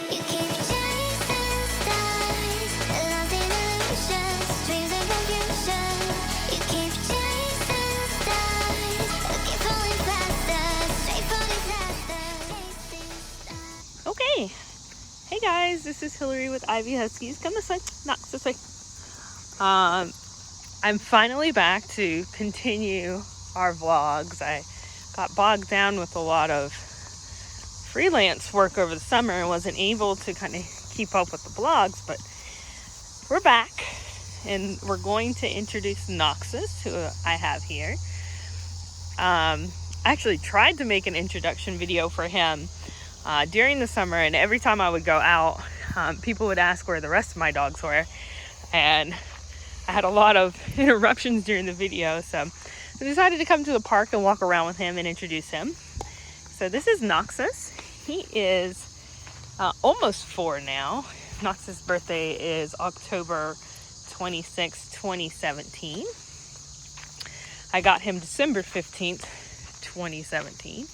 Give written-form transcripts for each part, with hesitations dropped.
You keep chasing stars, lost in illusions, dreams of confusion. You keep chasing stars, keep falling faster, straight for disaster. Okay. Hey guys, this is Hillary with Ivie Huskies. Come this way. Knox this way. I'm finally back to continue our vlogs. I got bogged down with a lot of freelance work over the summer and wasn't able to kind of keep up with the vlogs, but we're back and we're going to introduce Noxus, who I have here. I actually tried to make an introduction video for him during the summer, and every time I would go out, people would ask where the rest of my dogs were, and I had a lot of interruptions during the video, so I decided to come to the park and walk around with him and introduce him. So this is Noxus. He is almost 4 now. Noxus' birthday is October 26, 2017. I got him December 15th, 2017.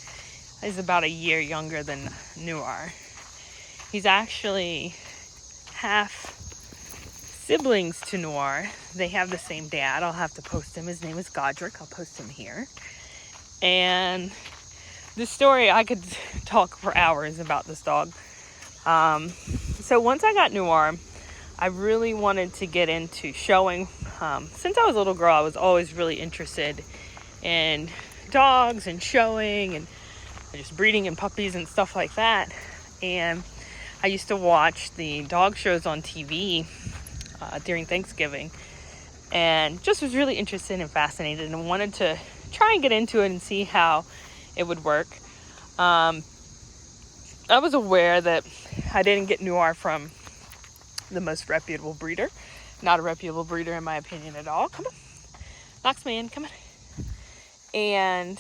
He's about a year younger than Noir. He's actually half siblings to Noir. They have the same dad. I'll have to post him. His name is Godric. I'll post him here. And this story, I could talk for hours about this dog. So once I got Noir, I really wanted to get into showing. Since I was a little girl, I was always really interested in dogs and showing and just breeding and puppies and stuff like that. And I used to watch the dog shows on TV during Thanksgiving, and just was really interested and fascinated and wanted to try and get into it and see how it would work. I was aware that I didn't get Noir from the most reputable breeder. Not a reputable breeder in my opinion at all. Come on. Knox man, come on. And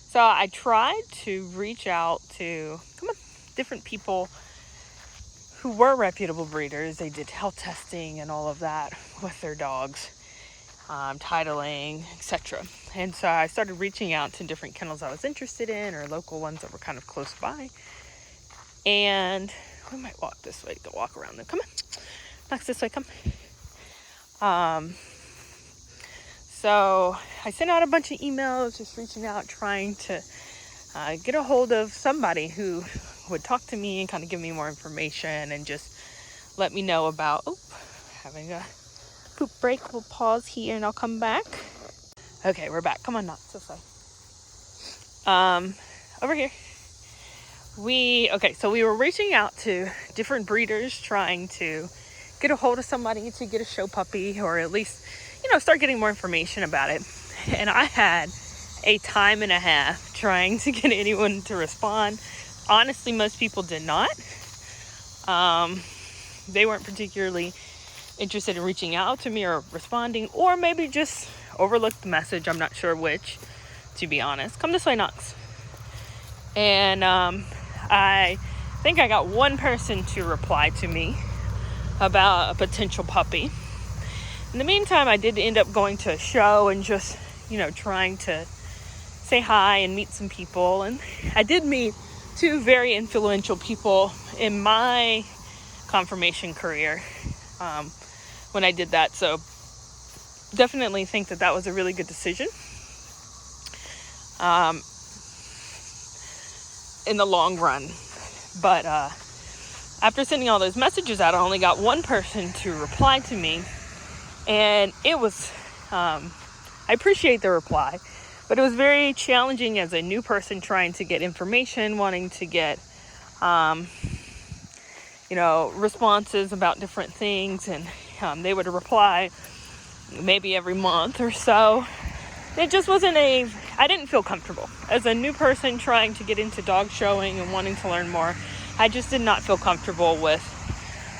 so I tried to reach out to different people who were reputable breeders. They did health testing and all of that with their dogs, titling, etc. And so I started reaching out to different kennels I was interested in, or local ones that were kind of close by. And we might walk this way to walk around them. Come on, Knox this way, come. So I sent out a bunch of emails, just reaching out, trying to get a hold of somebody who would talk to me and kind of give me more information and just let me know about, having a poop break. We'll pause here and I'll come back. Okay, we're back. Come on, Knox, this way. Over here. So we were reaching out to different breeders, trying to get a hold of somebody to get a show puppy, or at least, start getting more information about it. And I had a time and a half trying to get anyone to respond. Honestly, most people did not. They weren't particularly interested in reaching out to me or responding, or maybe just overlooked the message. I'm not sure which, to be honest. Come this way, Knox. And I think I got one person to reply to me about a potential puppy. In the meantime, I did end up going to a show and just, trying to say hi and meet some people. And I did meet 2 very influential people in my confirmation career when I did that. So definitely think that was a really good decision in the long run. But after sending all those messages out, I only got one person to reply to me. And it was, I appreciate the reply, but it was very challenging as a new person trying to get information, wanting to get, responses about different things. And they would reply maybe every month or so. It just wasn't I didn't feel comfortable. As a new person trying to get into dog showing and wanting to learn more, I just did not feel comfortable with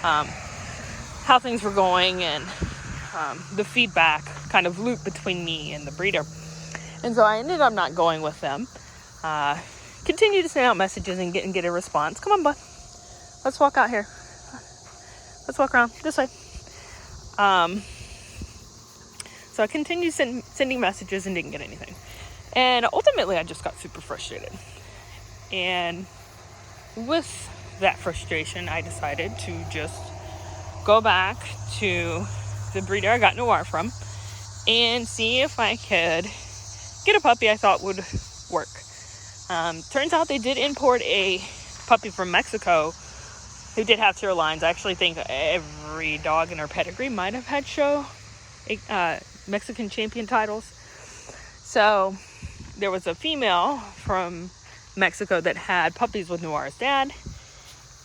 how things were going and the feedback kind of loop between me and the breeder. And so I ended up not going with them. Continue to send out messages and get a response. Come on, bud. Let's walk out here. Let's walk around this way. So I continued sending messages and didn't get anything. And ultimately, I just got super frustrated. And with that frustration, I decided to just go back to the breeder I got Noir from and see if I could get a puppy I thought would work. Turns out they did import a puppy from Mexico who did have tier lines. I actually think every dog in her pedigree might have had show Mexican champion titles. So there was a female from Mexico that had puppies with Noir's dad,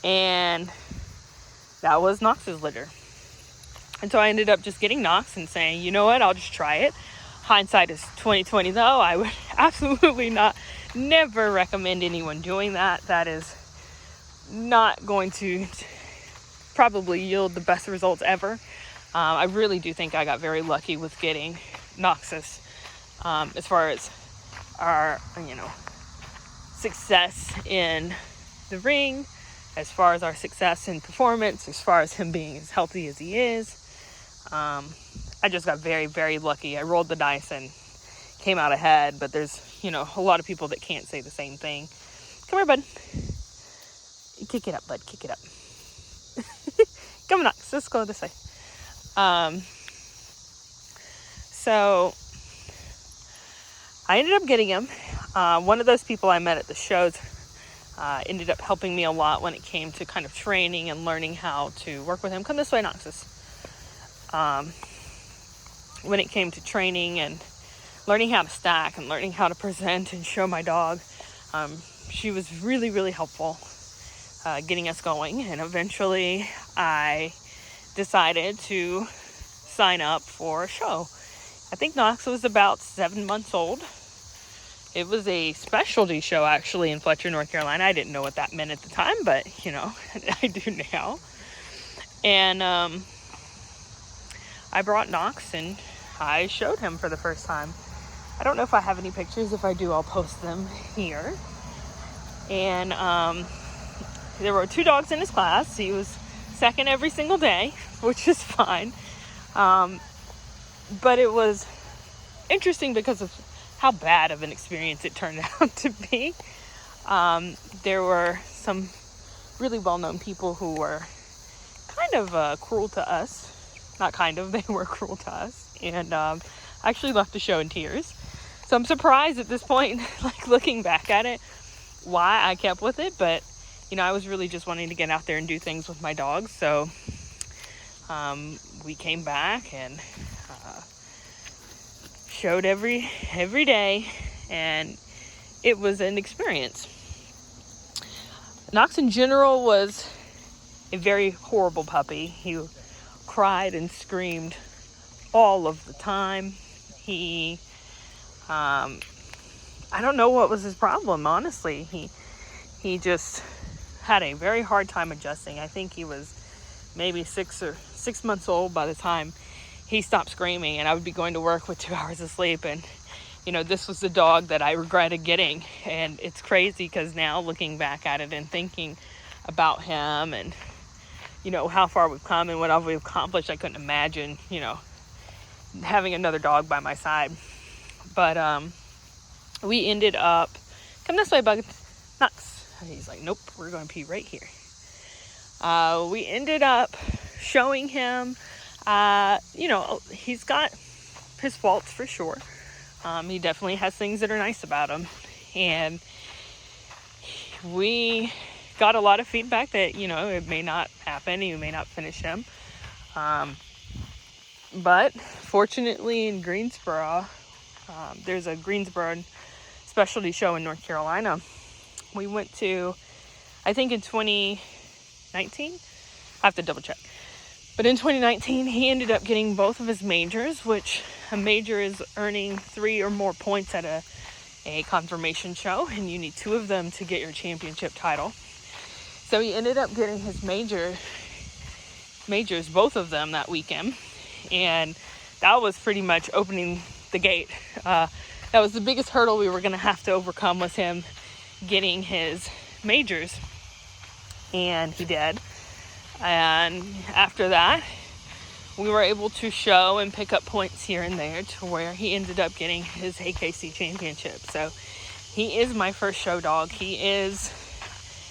and that was Nox's litter. And so I ended up just getting Knox and saying, you know what, I'll just try it. Hindsight is 20/20 though. I would absolutely never recommend anyone doing that. That is not going to probably yield the best results ever. I really do think I got very lucky with getting Noxus as far as our, success in the ring, as far as our success in performance, as far as him being as healthy as he is. I just got very, very lucky. I rolled the dice and came out ahead, but there's, a lot of people that can't say the same thing. Come here, bud. Kick it up, bud. Kick it up. Come on, Knox. Let's go this way. So I ended up getting him. One of those people I met at the shows ended up helping me a lot when it came to kind of training and learning how to work with him. Come this way, Noxus. When it came to training and learning how to stack and learning how to present and show my dog, she was really, really helpful getting us going. And eventually I decided to sign up for a show. I think Knox was about 7 months old. It was a specialty show actually in Fletcher, North Carolina. I didn't know what that meant at the time, but I do now. And I brought Knox and I showed him for the first time. I don't know if I have any pictures. If I do, I'll post them here. And there were 2 dogs in his class. He was second every single day, which is fine. But it was interesting because of how bad of an experience it turned out to be. There were some really well-known people who were kind of cruel to us. Not kind of, they were cruel to us. And actually left the show in tears. So I'm surprised at this point, looking back at it, why I kept with it. But, I was really just wanting to get out there and do things with my dogs. So we came back and showed every day, and it was an experience. Knox in general was a very horrible puppy. He cried and screamed all of the time. He I don't know what was his problem, honestly. He just had a very hard time adjusting. I think he was maybe 6 months old by the time he stopped screaming, and I would be going to work with 2 hours of sleep. And this was the dog that I regretted getting. And it's crazy because now looking back at it and thinking about him and how far we've come and what all we've accomplished, I couldn't imagine having another dog by my side. But we ended up, come this way, bug, Knox. He's like, nope, we're going to pee right here. We ended up showing him, he's got his faults for sure. He definitely has things that are nice about him. And we got a lot of feedback that, it may not happen. You may not finish him. But fortunately in Greensboro, there's a Greensboro specialty show in North Carolina. We went to, I think in 2019, I have to double check. But in 2019, he ended up getting both of his majors, which a major is earning 3 or more points at a confirmation show, and you need 2 of them to get your championship title. So he ended up getting his majors, both of them that weekend, and that was pretty much opening the gate. That was the biggest hurdle we were going to have to overcome, was him getting his majors, and he did. And after that, we were able to show and pick up points here and there to where he ended up getting his AKC championship. So he is my first show dog. He is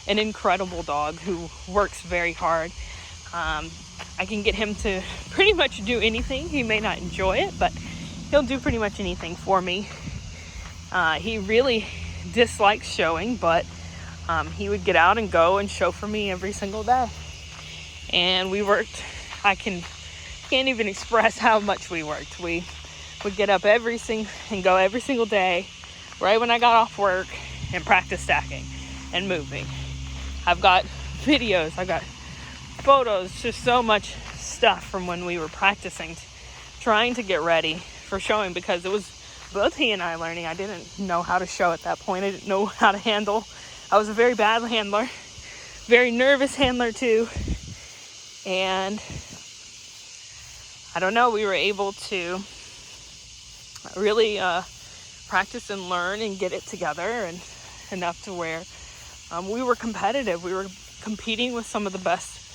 an incredible dog who works very hard. I can get him to pretty much do anything. He may not enjoy it, but he'll do pretty much anything for me. He really dislikes showing, but he would get out and go and show for me every single day. And we worked, can't even express how much we worked. We would get up and go every single day, right when I got off work, and practice stacking and moving. I've got videos, I've got photos, just so much stuff from when we were practicing, trying to get ready for showing, because it was both he and I learning. I didn't know how to show at that point. I didn't know how to handle. I was a very bad handler, very nervous handler too. And I don't know, we were able to really practice and learn and get it together, and enough to where we were competitive. We were competing with some of the best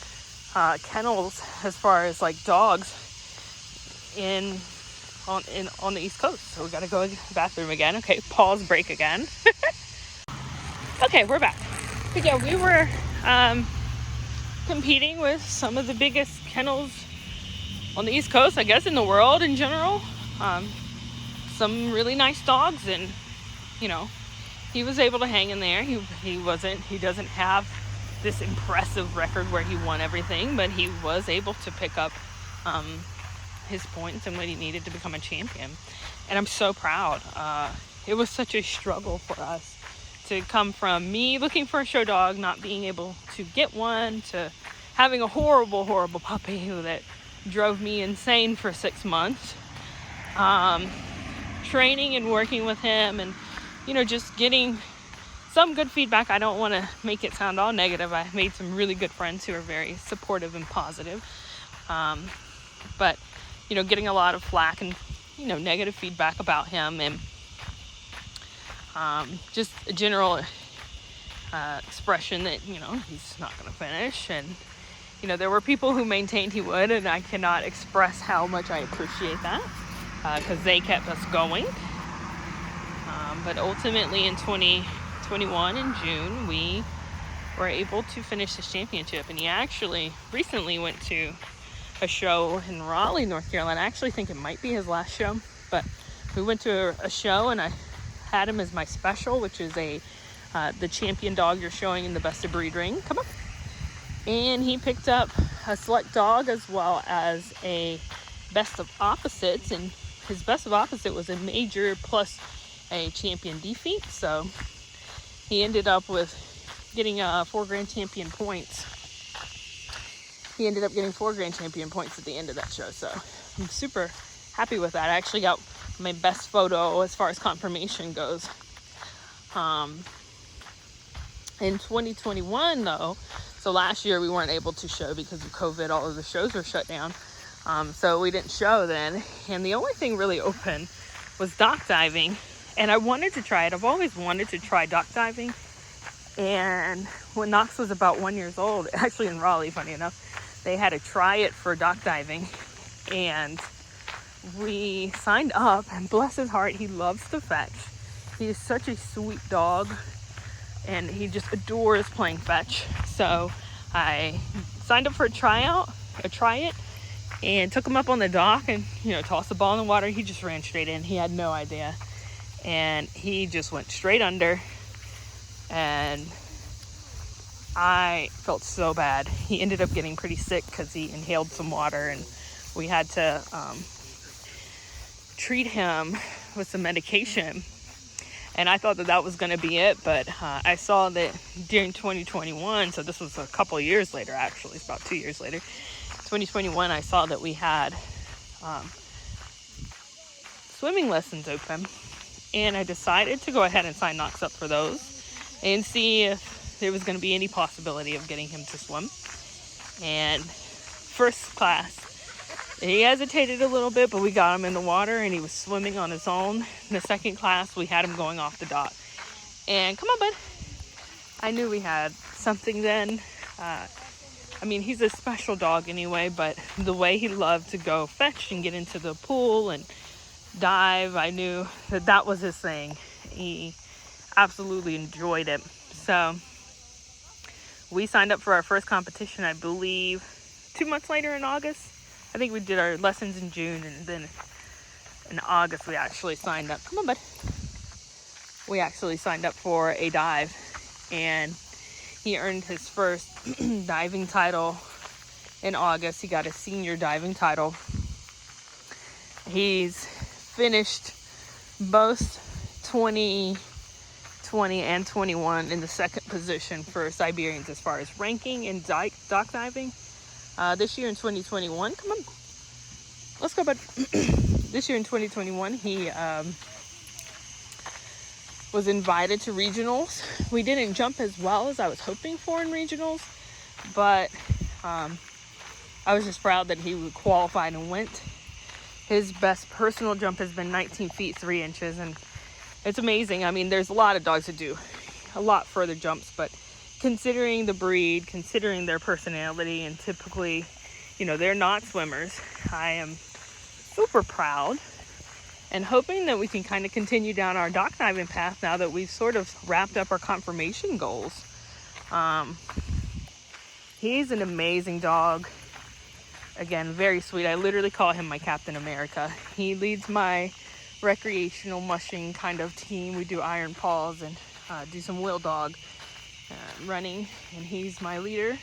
kennels as far as like dogs on the East Coast. So we got to go to the bathroom again. Okay, pause, break again. Okay, we're back. But yeah, we were competing with some of the biggest kennels on the East Coast, I guess, in the world in general. Some really nice dogs, and he was able to hang in there. He doesn't have this impressive record where he won everything, but he was able to pick up his points and what he needed to become a champion. And I'm so proud. It was such a struggle for us to come from me looking for a show dog, not being able to get one, to having a horrible puppy that drove me insane for 6 months. Training and working with him, and just getting some good feedback. I don't want to make it sound all negative. I made some really good friends who are very supportive and positive. But getting a lot of flack and negative feedback about him, and just a general expression that he's not going to finish. And there were people who maintained he would, and I cannot express how much I appreciate that, because they kept us going. But ultimately in 2021 in June, we were able to finish this championship. And he actually recently went to a show in Raleigh, North Carolina. I actually think it might be his last show, but we went to a show, and I had him as my special, which is the champion dog you're showing in the best of breed ring. Come on. And he picked up a select dog as well as a best of opposites, and his best of opposite was a major plus a champion defeat. So he ended up with getting 4 grand champion points. He ended up getting 4 grand champion points at the end of that show. So I'm super happy with that. I actually got my best photo as far as confirmation goes. In 2021 though, so last year we weren't able to show because of COVID. All of the shows were shut down. So we didn't show then. And the only thing really open was dock diving. And I wanted to try it. I've always wanted to try dock diving. And when Knox was about 1 year old, actually in Raleigh, funny enough, they had a try it for dock diving. And we signed up, and bless his heart, he loves to fetch. He is such a sweet dog, and he just adores playing fetch. So I signed up for a try it, and took him up on the dock and, tossed the ball in the water. He just ran straight in. He had no idea. And he just went straight under. And I felt so bad. He ended up getting pretty sick because he inhaled some water, and we had to treat him with some medication. And I thought that was going to be it, but I saw that during 2021, so this was a couple of years later, actually, it's about 2 years later, 2021, I saw that we had swimming lessons open, and I decided to go ahead and sign Knox up for those and see if there was going to be any possibility of getting him to swim. And first class, he hesitated a little bit, but we got him in the water and he was swimming on his own. In the second class, we had him going off the dock. And come on, bud. I knew we had something then. He's a special dog anyway, but the way he loved to go fetch and get into the pool and dive, I knew that was his thing. He absolutely enjoyed it. So We signed up for our first competition, I believe, 2 months later in August. I think we did our lessons in June, and then in August we actually signed up. Come on, bud. We actually signed up for a dive, and he earned his first diving title in August. He got a senior diving title. He's finished both 2020 and 21 in the second position for Siberians as far as ranking in dock diving. This year in 2021, come on, let's go, bud. This year in 2021, he was invited to regionals. We didn't jump as well as I was hoping for in regionals, but I was just proud that he qualified and went. His best personal jump has been 19 feet 3 inches, and it's amazing. I mean, there's a lot of dogs that do a lot further jumps, but considering the breed, considering their personality, and typically, you know, they're not swimmers, I am super proud and hoping that we can kind of continue down our dock diving path now that we've sort of wrapped up our confirmation goals. He's an amazing dog. Again, very sweet. I literally call him my Captain America. He leads my recreational mushing kind of team. We do iron paws and do some wheel dog running, and he's my leader.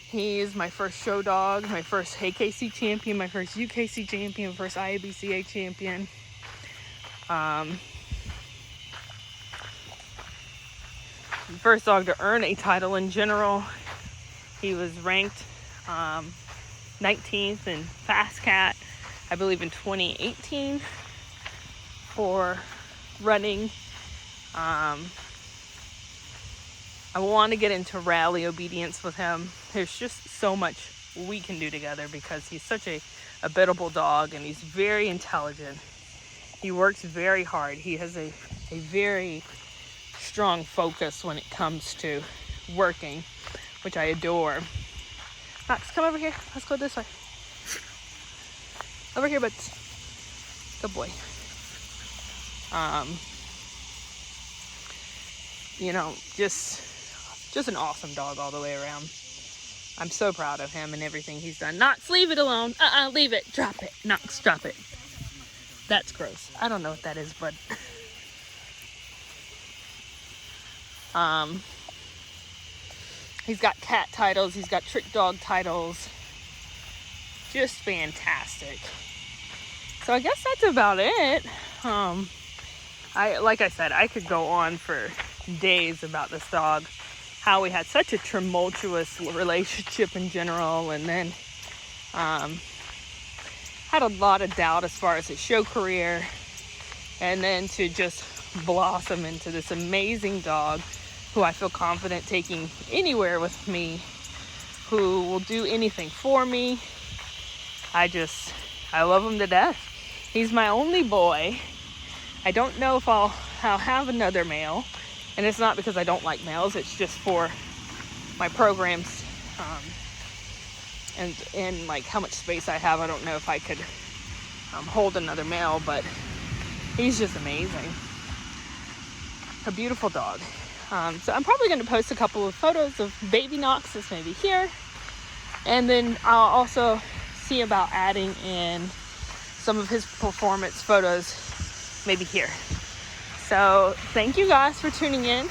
He is my first show dog, my first AKC champion, my first UKC champion, first IABCA champion. First dog to earn a title in general. He was ranked 19th in Fast Cat, I believe in 2018 for running. I want to get into rally obedience with him. There's just so much we can do together because he's such a biddable dog, and he's very intelligent. He works very hard. He has a very strong focus when it comes to working, which I adore. Knox, come over here. Let's go this way. Over here, butts. Good boy. You know, just an awesome dog all the way around. I'm so proud of him and everything he's done. Knox, leave it alone. Leave it. Drop it. Knox, drop it. That's gross. I don't know what that is, but he's got cat titles. He's got trick dog titles. Just fantastic. So I guess that's about it. Like I said, I could go on for days about this dog. How we had such a tumultuous relationship in general, and then had a lot of doubt as far as his show career, and then to just blossom into this amazing dog who I feel confident taking anywhere with me, who will do anything for me. I love him to death. He's my only boy. I don't know if I'll have another male. And it's not because I don't like males, it's just for my programs, and like how much space I have. I don't know if I could hold another male, but he's just amazing. A beautiful dog. So I'm probably going to post a couple of photos of baby Noxus maybe here, and then I'll also see about adding in some of his performance photos maybe here. So thank you guys for tuning in.